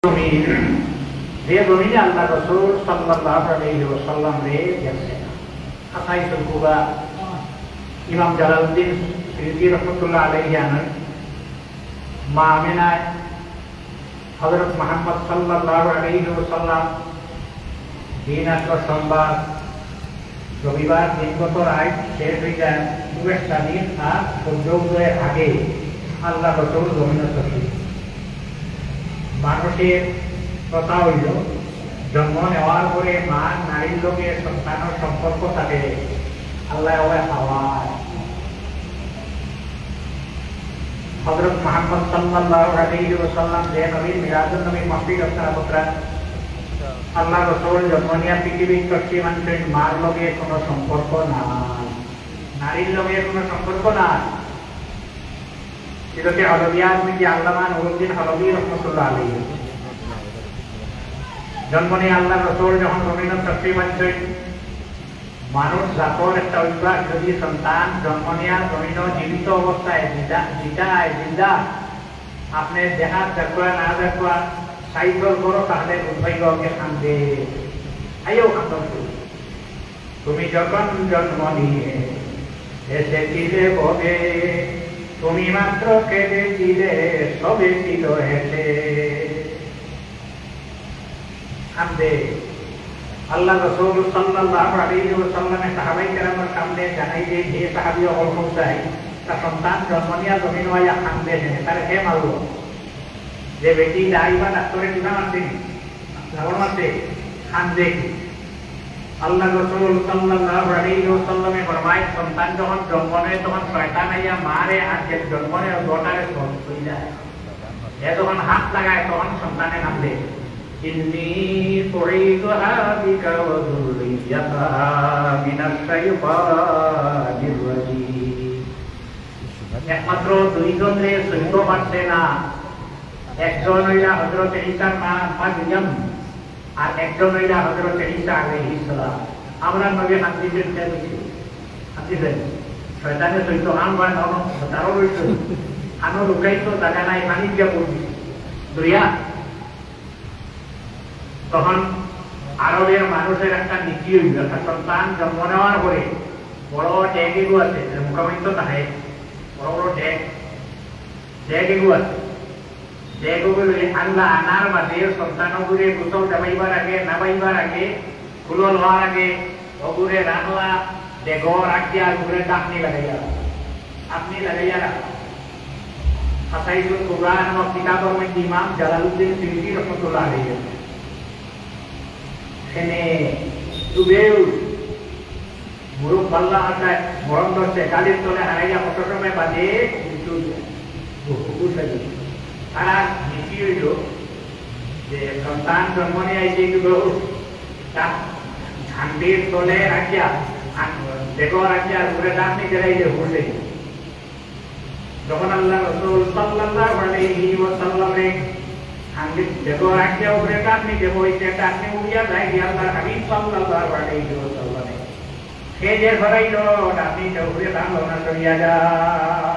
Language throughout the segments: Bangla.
যে জমিনে আল্লাহ রাসূল সাল্লাল্লাহু আলাইহি ওয়াসাল্লাম রে গেছেন হাসাইতুল কুবা ইমাম জালালউদ্দিন সিয়ুতি রাহমাতুল্লাহ আলাইহি আনেন মা আমিনা হযরত মুহাম্মদ সাল্লাল্লাহু আলাইহি ওয়াসাল্লাম দিন আসর সোমবার রবিবার দিনগত রাত শেষ হয়ে যায় দুয়েকটা দিন আর সূর্যোদয়ের আগে আল্লাহ রাসূল জমিনে তশরিফ মানুষের কথা হইল জন্ম নেওয়ার পরে মা নারীর লোকে সন্তানের সম্পর্ক থাকে আল্লাহ খাওয়ায় হযরত মুহাম্মদ সাল্লাল্লাহু আলাইহি ওয়াসাল্লাম যে নবীর মিলাদুন নবী মাহফিল আপনারা আল্লাহ রাসূল জন্ম নিয়ে পৃথিবীর তসলিমানদের মার লোকে কোনো সম্পর্ক নাই নারীর লোকে কোনো সম্পর্ক নাই এটাকে হলবিয়াত মিটি আল্লামা নুরুদ্দিন হলবি রহমাতুল্লাহ আলাইহি জন্ম নিয়ে আল্লাহ রাসূল যখন জমিনে তশরিফ আনছেন মানুষ জাতর একটা অভ্যাস যদি সন্তান জন্ম নেওয়া জমিনে জীবিত অবস্থায় জিন্দা আপনি দেখা দেখবা না দেখবা সাইকেল করো তাহলে দুর্ভাগ্যকে কান্দে আইও কান্দন তুমি যখন জন্ম নিয়ে এসেছিলে ববে তুমি মাত্র কেঁদেছিলে সবে ছিল হেসে কান্দে আল্লাহ রাসূল সাল্লাল্লাহু আলাইহি ওয়াসাল্লামের সাহাবায়ে কেরামের সামনে জানাই যে যে সাহাবী হল চাই তার সন্তান জন্ম নিয়ে জমিন হইয়া কান্দে তার হে মারলো যে বেটি দাইবা ডাক্তারে কিনা মারতেনি লাবণ মারতে কান্দে আল্লাহ রাসূল সাল্লাল্লাহু আলাইহি ওয়াসাল্লামে ফরমায় সন্তান যখন জন্ম নেয় তখন শয়তান আইয়া মারে আর যে জন্ম নেয় গোটারে ছুঁই যায় এ যখন হাত লাগায় তখন সন্তানে কান্দে ইন্নী তুঈদুহা বিকা ওয়া যুররিয়াতাহা মিনাশ শাইতানির রাজীম একমাত্র দুইজনে সৈন্য পারছে না একজন হইলা হযরত ঈসার মা মারইয়াম আর একজন হইলা হযরত ঈসা আলাইহিস সালাম আমরা নবী হাদিসের খেয়েছি হাদিসের শয়তানে সৈন্য আন বান তারও হইছে আনো লুকাইতো জায়গা নাই পানি দিয়া পড়ছি দরিয়া তখন আরবের মানুষের একটা নীতি হইল একটা সন্তান জন্ম নেওয়ার পরে বড় ড্যাগ এগু আছে মোকাবিত থাকে বড় বড় ড্যাগ এগু আছে ড্যাগুলো আল্লাহ আনার বাদে সন্তানগুলো গোসল দেবাইবার আগে নাবাইবার আগে ফুলো লওয়ার আগে ওগুরে রান্না ডেগর আকিয়া ঘুরে ডাকনি লাগাইয়া রাখা হাসাইতুল কুবরা নামক কিতাবের মধ্যে ইমাম জালালউদ্দিন সিয়ুতি রাহমাতুল্লাহ আলাইহি এখানে দুবেউ মুরুখ পাল্লা হাতায় মরণ ধরছে কালির তলে হারাইয়া কত সময় বাদে তারা নীতি হইল যে সন্তান জন্ম নিয়ে আইছে ঝান্ডির তলে রাখিয়া দেখো রাখিয়া ঘুরে ডাকনি গেলাইলে ঘুরলে যখন আল্লাহ রাসূল সাল্লাল্লাহু আলাইহি ওয়াসাল্লামে ঝান্ডির দেখো রাখিয়া ঘুরে ডাকনি দেবো ওইটা ডাকনি উড়িয়া যায় আল্লাহ হাবিব সাল্লাল্লাহু আলাইহি ওয়াসাল্লামে সে যে ধরাইল ডাকনি ঘুরে ডাকলো না চলিয়া যায়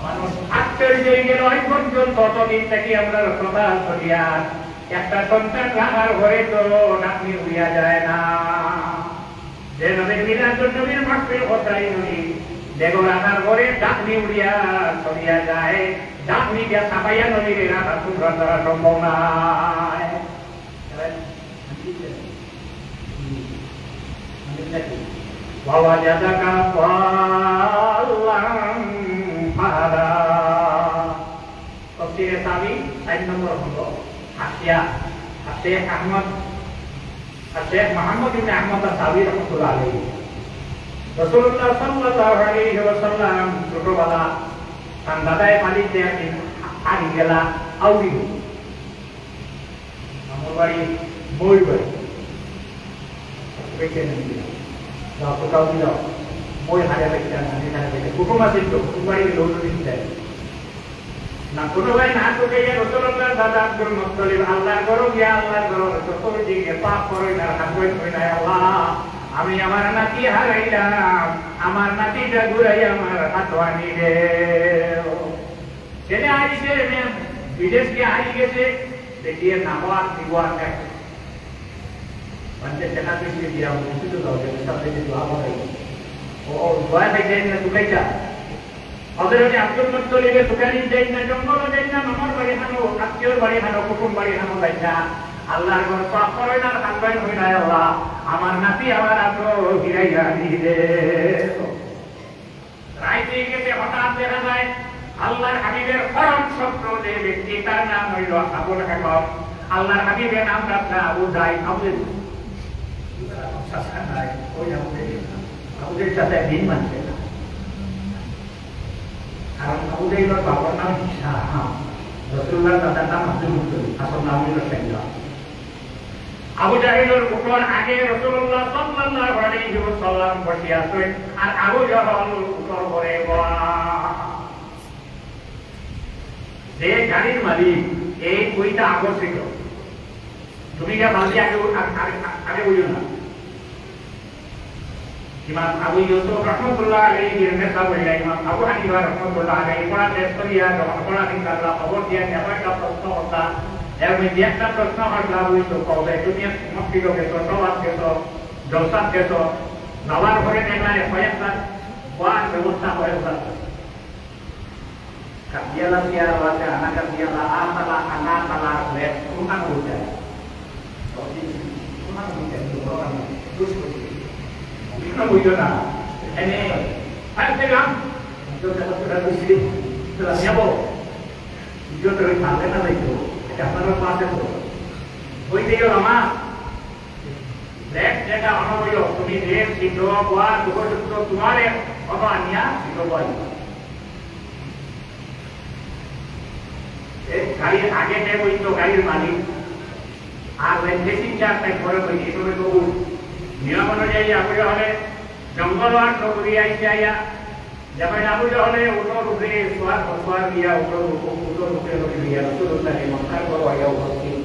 মানুষ আশ্চর্য হয়ে গেল ওই পর্যন্ত ততদিন থেকে আমরা প্রবাহ করিয়া একটা সন্তান রাখার ঘরে তো ডাকনি উড়িয়া যায় না যে নবীর মিলাদুন নবীর মাহফিল কথাই নবী দেখো রাখার ঘরে ডাকনি উড়িয়া চলিয়া যায় ডাকনি দিয়া সাফাইয়া নবীর রাখা সুন্দর করা সম্ভব নয় বাবা জাদাকা আল্লাহ ফাহাদা তফসিরে সাবি 4 নম্বর হলো হাসিয়া শেখ মুহাম্মদ ইবনে আহমদ আস-সাবি রাহমাতুল্লাহ আলাইহি রাসূলুল্লাহ সাল্লাল্লাহু আলাইহি ওয়াসাল্লাম ছোটবেলা তার দাদায় মালিক দেয়া আগে গেলা আউরি আমার বাড়ি বই বাড়ি দাও কোথাও দিল মই হারে বেচা কুটুম আছে তো কুমারী লোক দিতে না কোনো ভাই না তো কে রাসূলুল্লাহ দাদা আব্দুল মুত্তালিব আল্লাহ করো গিয়া আল্লাহ করো যত দিকে পাপ করে না হাজবেন কই না আল্লাহ আমি আমার নাতি হারাইলাম আমার নাতিটা ঘুরাই আমার হাতওয়ানি রে ছেলে আইছে বিদেশ গিয়ে হারিয়ে গেছে, দেখিয়ে নামার দিবার এক पंचे चना के लिए दिया मुझे तो दाव दे सब दे दुआ हो गई और दुआ पे जाए तो कैसा अगर उन्हें अब्दुल मुत्तलिब सुकानी जाए ना जंगल जाए ना नमर बड़ी हानो अक्योर बड़ी हानो कुकुम बड़ी हानो बैठा अल्लाह को पापरे ना खानबाई होई ना अल्लाह আমার নাতি আমার আতো হিরাইয়া দিলে রাইতে গেছে হঠাৎ দেখা যায় আল্লাহর হাবিবের পরম শত্রু যে ব্যক্তি তার নাম হইল আবু লাহাব আল্লাহর হাবিবের নাম রাখা আবু যাই আবুদের সাথে দিন মানছে না কারণ আবুদের বাবার নাম হিসাম রাসূলুল্লাহর দাদার নাম আব্দুল মুত্তালিব আসল নাম হলো সাইয়্যিদ আবু জাহেলের উপর আগে রাসূলুল্লাহ সাল্লাল্লাহু আলাইহি ওয়াসাল্লাম বসে আছেন আর আবু জাহল উপর পড়ে যে গাড়ির মালিক এই কইটা আকর্ষিত তুমি কে মালিক আগে বুঝো না ইমাম আবু ইউসুফ রাহমাতুল্লাহ আলাইহি এর মেসাব হইলা ইমাম আবু হানিফা রাহমাতুল্লাহ আলাইহি কোরআন তেজ করিয়া যখন কোরআন ইনশাআল্লাহ খবর দিয়া একটা প্রশ্ন হতা এর মধ্যে একটা প্রশ্ন হলো আবু ইউসুফ কবে তুমি মক্কিলো গেছো সওয়াত গেছো জলসাত গেছো নওয়ার ঘরে দেখলে কয়েকটা ওয়ার ব্যবস্থা হয়ে গেছে কাবিয়ালা দিয়া ওয়াতে আনা কাবিয়ালা আতালা আনা তালা লে কুনা বুঝা কুনা বুঝা Kita bujuk na, ini, ada tegang, itu sudah disini, sudah siapa? Itu terus sampai na itu, kita harus masuk tu. Koi dia lama, lek jaga orang bujuk, tumi dek, sido, buat, buat itu tumare, apa ania, sido buat. Kali agen dek itu kali malik, agen desin jar tak boleh pergi itu itu. নিয়ম অনুযায়ী আবু জাহলে জঙ্গল আর নগরী আইসে আইয়া যখন আবু জাহলে উঠোর উপরে সোয়ার দিয়া উঠোর উপরে দিয়া রাসূলুল্লাহ মক্কার বড় আইয়া উপস্থিত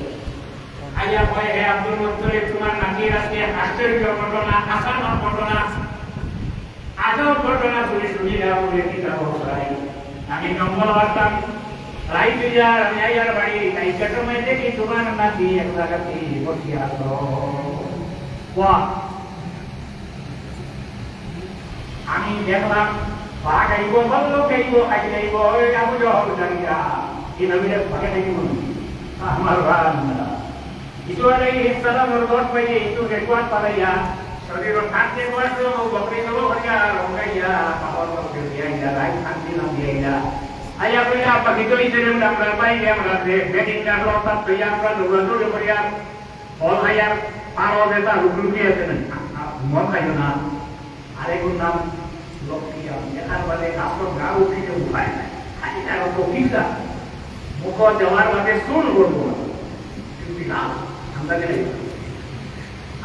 আইয়া কয় হে আব্দুল মুত্তালিব তোমার নাতির আজকে আশ্চর্য ঘটনা আসান ঘটনা আজব ঘটনা শুনি না বলে কিতা বলছাই আমি জঙ্গল আসতাম রাই দিয়া আমি আইয়ার বাড়ি তাই চটমে দেখি তোমার নাতি এক জায়গাতে বসে আসলো wah আমি দেখলাম বাঘ আইব ভাল্লুক আইব খাইলে আইব ওই আবু জাহল জানিয়া এইভাবে ভাগে দেখি মনে আমার রান্না ইসু আলাইহিস সালামের দর পাইয়ে ইসু রেকওয়াত পালাইয়া শরীরের কাছে বসলো বকরি নলো হইয়া রঙ্গাইয়া পাওয়ার মধ্যে দিয়া রাই শান্তি নাম দিয়া আইয়া কইলা পাখি তো ইসের আমরা পাই আমরা বেডিং না রতা প্রিয়া আমরা দৌড়াদৌড়ি করিয়া বল আইয়া পারো দেতা রুকরুকি আছে না মন খাইও না আরেকজন নাম লক্ষ্মী দেখার বাদে আপনার গা উঠিতে উপায় নাই খালি তার তো কিসা মুখ দেওয়ার বাদে শুন করবো না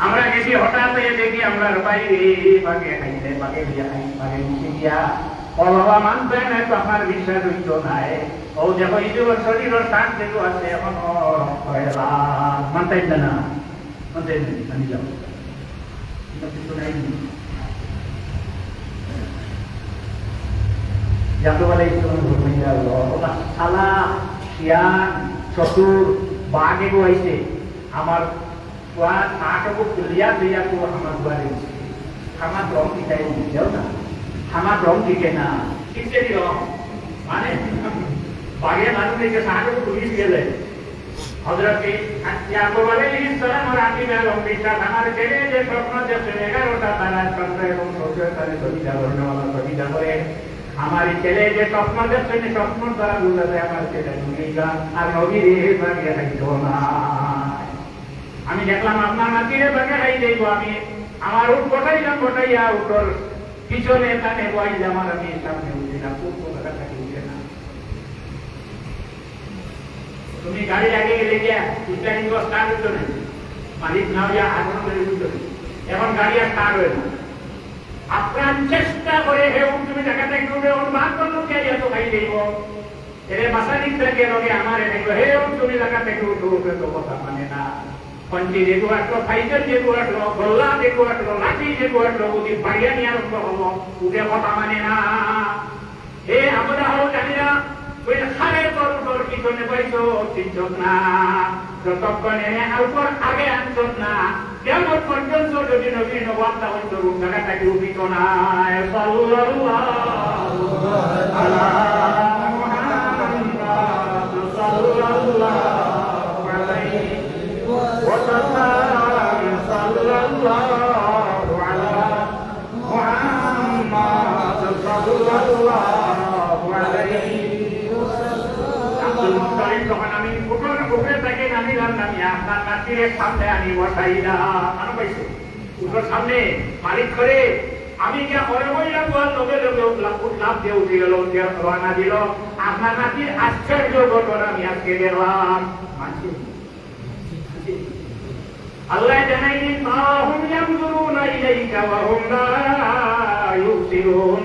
আমরা গেছি হঠাৎ দেখি আমরা বাইরে বাগে খাইতে বাগে দিয়া খাই বাগে মুখে দিয়া ও বাবা মানবে না তো আমার বিশ্বাস হইত নাই ও দেখো এই যে শরীরের টান যেটু আছে এখন মানতেই না মানতেই আমি যাবো কিছু নাই যাকে বলে সালা শিয়ান চতুর বাঘ এগো আইছে আমার মাটাকে তুলিয়া দিয়া তো আমার দুয়ারে আমার রং দিতে বুঝেও না আমার রং দিকে না ইত্যাদি রং মানে বাঘের মানুষকে সাহায্য তুলি দিয়ে দেয় হযরত ইয়াকুব আলাইহিস সালাম আর আকিবের বিশ্বাস আমার ছেলে যে স্বপ্ন দেখছে 11টা তারা স্বপ্ন এবং সত্যতারে সবিতা বর্ণনা সবিতা করে আমার ছেলে যে স্বপ্ন দেখছে স্বপ্ন দ্বারা বুঝা যায় আমার ছেলে দুনিয়া আর নবীর ভাগে থাকতো না আমি দেখলাম আপনার নাতিরে ভাগে খাই দেব আমি আমার উঠ গোটাইয়া উঠোর পিছনে তানে বই আমার আমি সামনে উঠি না খুব কথা থাকি উঠে না তুমি গাড়ি আগে গেলে গিয়া স্টার্টিং তো স্টার্ট হতো না মালিক না হইয়া আগুন ধরে উঠতো এখন গাড়ি আর স্টার্ট হয় না আপনার চেষ্টা করে হে তুমি দেখাতে উঠে অনুমান করলো কে এত খাই দেব এরে মাসানিক থেকে লগে আমার দেখলো হে তুমি দেখাতে উঠে তো কথা মানে না पंची जेको आटलो फाइटर जेको आटलो गोल्ला जेको आटलो लाठी जेको आटलो उदी बाड़िया निया रखो हबो उदे কথা মানে না হে আমরা হলো জানিনা ওই খারের তোর পিছনে পাইছো চিনছত না, যতক্ষণে উপর আগে আনছত না, কেমন পর্যন্ত যদি নবী নবাবটা হইতো রূপ জায়গাটাকে উঠিত না। সাল্লাল্লাহু আলা মুহাম্মাদ সাল্লাল্লাহু আলাইহি ওয়াসাল্লাম, সাল্লাল্লাহু আলা মুহাম্মাদ সাল্লাল্লাহু আলাইহি ওয়াসাল্লাম। যখন আমি উপরে থেকে নামিলাম, নামিয়ে আপনার নাতির সামনে আমি বসাইলা কেন পাইছো উপর সামনে মালিক করে আমি কে পরে বইলাম লগে লগে লাভ দিয়ে উঠে গেল, রানা দিল। আপনার নাতির আশ্চর্য ঘটনা আমি আজকে দেখলাম। আল্লাহ জানাইলেন মাহুম ইয়ানজুরুনা ইলাইকা ওয়া হুম লা ইউবসিরুন।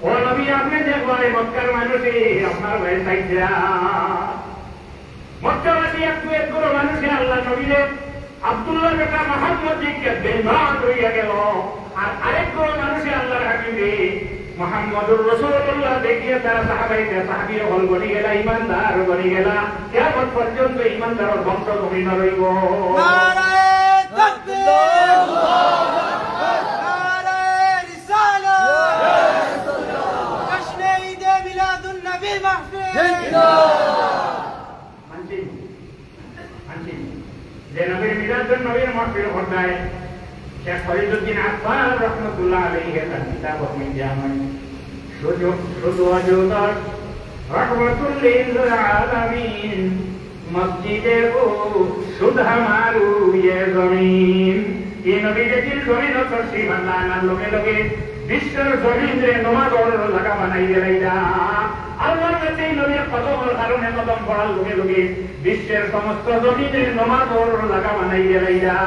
ও নবী আপনি দেখবেন মক্কার মানুষে আপনার ভাই সাইদা মক্কাবাসী একটু এক করে মানুষে আল্লাহ নবীরে আব্দুল্লাহ বেটা মুহাম্মদ জিকে বেঈমান হইয়া গেল। আর আরেক করে মানুষে আল্লাহর হাবিবে মুহাম্মদুর রাসূলুল্লাহ দেখিয়ে তারা সাহাবীরা হল বনি গেলা, ঈমানদার বনি গেলা। কিয়ামত পর্যন্ত ঈমানদারের বংশ ধরিনা রইব। নারায়ে তাকবীর, আল্লাহু আকবার, নারায়ে রিসালাত, জশ্নে ঈদে মিলাদুন নবী মাহফিল। যে নবীর মিলাদুন নবীর মাহফিল ঘটায় শেখ ফরিদুদ্দিন আফফার রহমাতুল্লাহ আলাইহি তার কিতাব মিজামান শুধু আজুদার রহমাতুল লিল আলামিন মসজিদে ও সুধা মারু ইয়ে জমিন। এই নবী যেদিন জমিন করছি বান্দানার লোকে লোকে বিশ্বের জমিনে নমাজর লাগা বানাই গেলাইলা। আল্লাহর কাছে এই নবীর কদমের কারণে কদম পড়ার লোকে লোকে বিশ্বের সমস্ত জমিনে নমাজর লাগা বানাই গেলাইলা।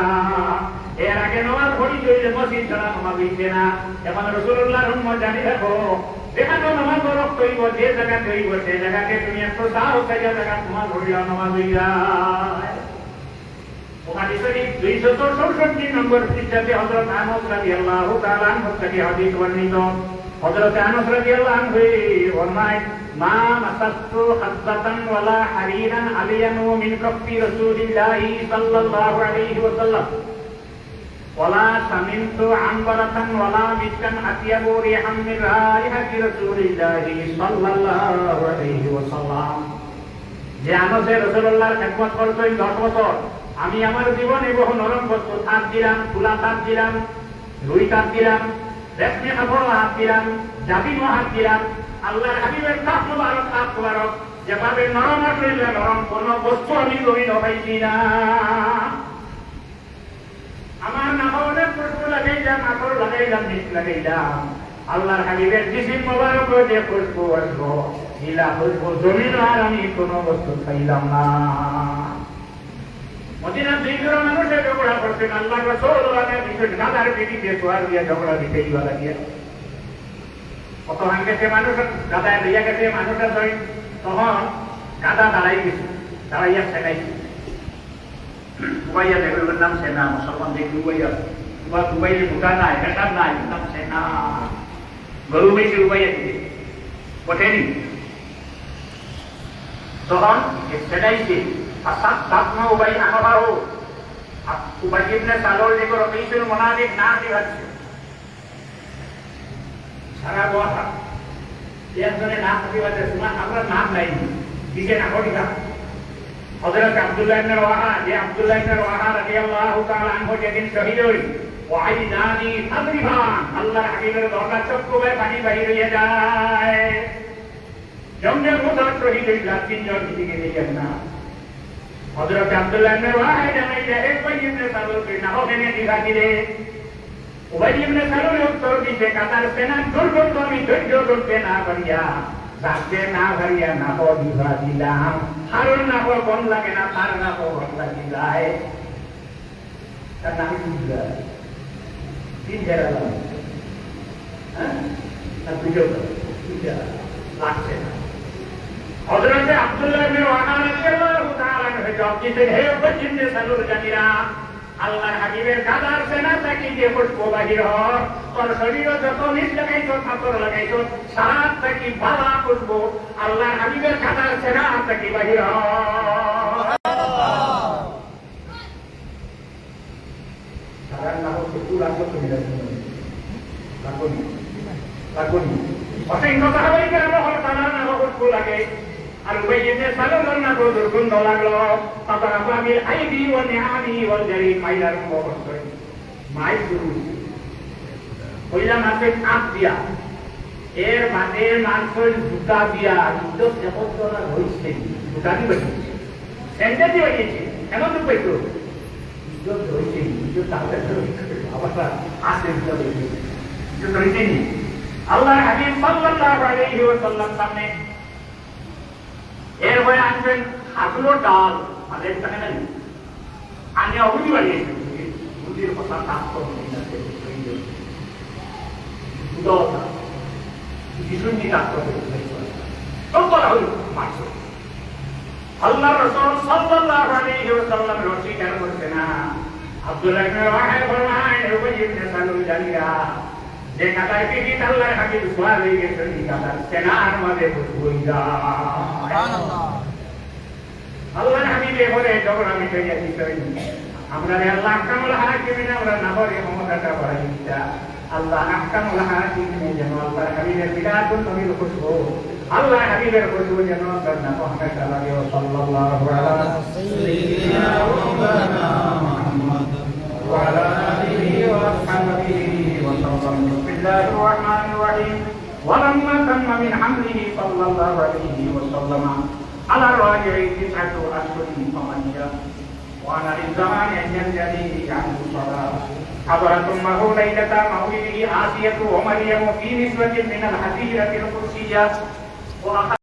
এর আগে নমাজ পড়ি চলে মসজিদ ছাড়া নমাজ হইছে না। এখন রাসূলুল্লাহর উম্মত জানি রাখো, যেখানে নামাজ রক্ত হইব, যে জায়গাতে হইব সে জায়গাতে তুমি একটু সাহ থেকে জায়গা তোমার হইয়া নামাজ হইয়া। বুখারী শরীফ 264 নম্বর পৃষ্ঠাতে হযরত আনাস রাদিয়াল্লাহু তাআলা আনহু থেকে হাদিস বর্ণিত। হযরত আনাস রাদিয়াল্লাহু আনহু ফরমায় মা মাসাতু হাসাতান ওয়ালা হারিরান আলিয়ানু মিন কাফি রাসূলিল্লাহি সাল্লাল্লাহু আলাইহি ওয়াসাল্লাম ওয়ালা সামিনতু আনবারাতান ওয়ালা মিসকান আতিয়াবু রিহাম মিন রাইহাতি রাসূলিল্লাহি সাল্লাল্লাহু আলাইহি ওয়াসাল্লাম। যে আনাসে রাসূলুল্লাহর খেদমত করতেন 10 বছর, আমি আমার জীবনে বহু নরম বস্তু তাপ দিলাম, তুলা তাপ দিলাম, রুই তাপ দিলাম, রেশমি কাপড় হাত দিলাম, জাবিনও হাত দিলাম। আল্লাহর হাবিবের তাপ মুবারক যেভাবে নরম আসলে নরম কোন বস্তু আমি জমি পাইছি না। আমার নামাজের খুশবু লাগাইলাম, আতর লাগাইলাম, মিট লাগাইলাম। আল্লাহর হাবিবের জিসিম মুবারক যে খুশবু আসবো, নীলা খুশবু জমিন আর আমি কোন বস্তু পাইলাম না। মদিনা দুইজন মানুষের ঝগড়া করছেন, আল্লাহ রাসূলুল্লাহ দিছেন গাদার পিটিতে সোয়ার দিয়া ঝগড়া দিতে ইওয়ালা দিয়া। কত হাঙ্গেছে মানুষ গাদায় দিয়া গেছে মানুষের ধরে, তখন গাদা দাঁড়াই গেছে, দাঁড়াইয়া ঠেকাইছে। উবাইয়া দেবের নাম সেনা, মুসলমান দেখি উবাইয়া উবাইলে ভুটা নাই, বেটার নাই, নাম সেনা। গরু বেশি উবাইয়া দিতে ওঠেনি, তখন সেটাইছে। সাতমা উবাই আনবারও উবাই ইবনে সালুল যে রবিসুল মুনাফিক না দিচ্ছে সারা কথা একজনে না প্রতিবাদে শোনা, আমরা নাম নাই দিকে না করিকা। হযরত আব্দুল্লাহ ইবনে রাওয়াহা, যে আব্দুল্লাহ ইবনে রাওয়াহা রাদিয়াল্লাহু তাআলা আনহু যেদিন শহীদ হই, ওয়াইদানি তাদরিবান, আল্লাহর হাবিবের দরজা চক্ষু বেয়ে পানি বাহির হয়ে যায়। জঙ্গের মধ্যে শহীদ হইলা তিনজন দিকে দেখেন না। হযরত আব্দুল্লাহ ইবনে রাওয়াহা জানাইলে এক উবাই ইবনে সালুলকে না ওখানে দিঘা দিলে। উবাই ইবনে সালুল উত্তর দিতে, কাতার সেনা দুর্গত আমি ধৈর্য ধরতে না পারিয়া, রাখতে না পারিয়া না দিঘা দিলাম। হারুন না বন লাগে না, তার না বন লাগি যায়, তার নাম বুঝলা তিন জায়গা লাগে, হ্যাঁ দুটো লাগছে না। হযরত আব্দুল্লাহ ইবনে রাওয়াহা রাদিয়াল্লাহু তাআলা আনহু জবাব দিতেন, হে উবাই ইবনে সালুল জানিরা, আল্লাহর হাবিবের গাদার সেনা থাকি যে খুশবু বাহির হয় তোর শরীরে যত নিজ লাগাইছ পাথর লাগাইছ সারাত থাকি বালা খুশবু আল্লাহর হাবিবের গাদার সেনা থাকি বাহির হয় সারা নাম খুশবু লাগবে তুমি লাগুনি অসংখ্য সাহাবাই কেরাম হরতানা নাম খুশবু লাগে আর উবাইয়ে সালামের না তো দুর্গন্ধ লাগলো তখন আবাবিল আইদি ওয়া নিআমি ওয়াল জারি মাইলার মুখে মাই শুরু কইলা মাসে কাপ দিয়া এর বাদে মাংসের জুতা দিয়া যুদ্ধ যখন হইছে জুতা দি বাকি সেন্টার দি বাকি এমন তো পাইতো যুদ্ধ হইছে যুদ্ধ তাহলে আবার আসে যুদ্ধ হইছে নি আল্লাহর হাবিব সাল্লাল্লাহু আলাইহি ওয়াসাল্লাম সামনে এরপরে আসবেন হাতুড়োর ডাল আমাদের এখানে নাই আমি অবধি বাড়িয়েছি বুদ্ধির কথা কাজ করবো যিশুনি কাজ করবে সব বলা হইল মাত্র আল্লাহ রাসূল সাল্লাল্লাহু আলাইহি ওয়াসাল্লাম রশি কেন করছে না আব্দুল্লাহ ইবনে রাওয়াহা ফরমান উবাই ইবনে সালুল জানিয়া যে কাতায় কি আল্লাহর হাবিব সুবহান হয়ে গেছে এই কাতার সেনার মধ্যে বসে সুবহানাল্লাহ আল্লাহর হাবিবে বলে যখন আমি কইয়া দিই আমরা আল্লাহ কামুল হাকিমিনা আমরা না বলে ক্ষমতাটা বাড়াই দিতা আল্লাহ আহকামুল হাকিমিনা যেন আল্লাহর হাবিবের বিরাটুন নবীর খুশবু আল্লাহর হাবিবের খুশবু যেন না পৌঁছাতে লাগে সাল্লাল্লাহু আলাইহি সাইয়্যিদিনা মাওলানা মুহাম্মদ ওয়া আলা আলিহি ওয়া আসহাবিহি ওয়া সাল্লাম বিসমিল্লাহির রহমানির রহিম ولما تم من حمله صلى الله عليه وسلم على الراجع 9 أشهر ثمانية وأنا للزمان أن ينجلي عنه الصلاة حضرت أمه ليلة مولده آسية ومريم في نسبة من الحسيرة القدسية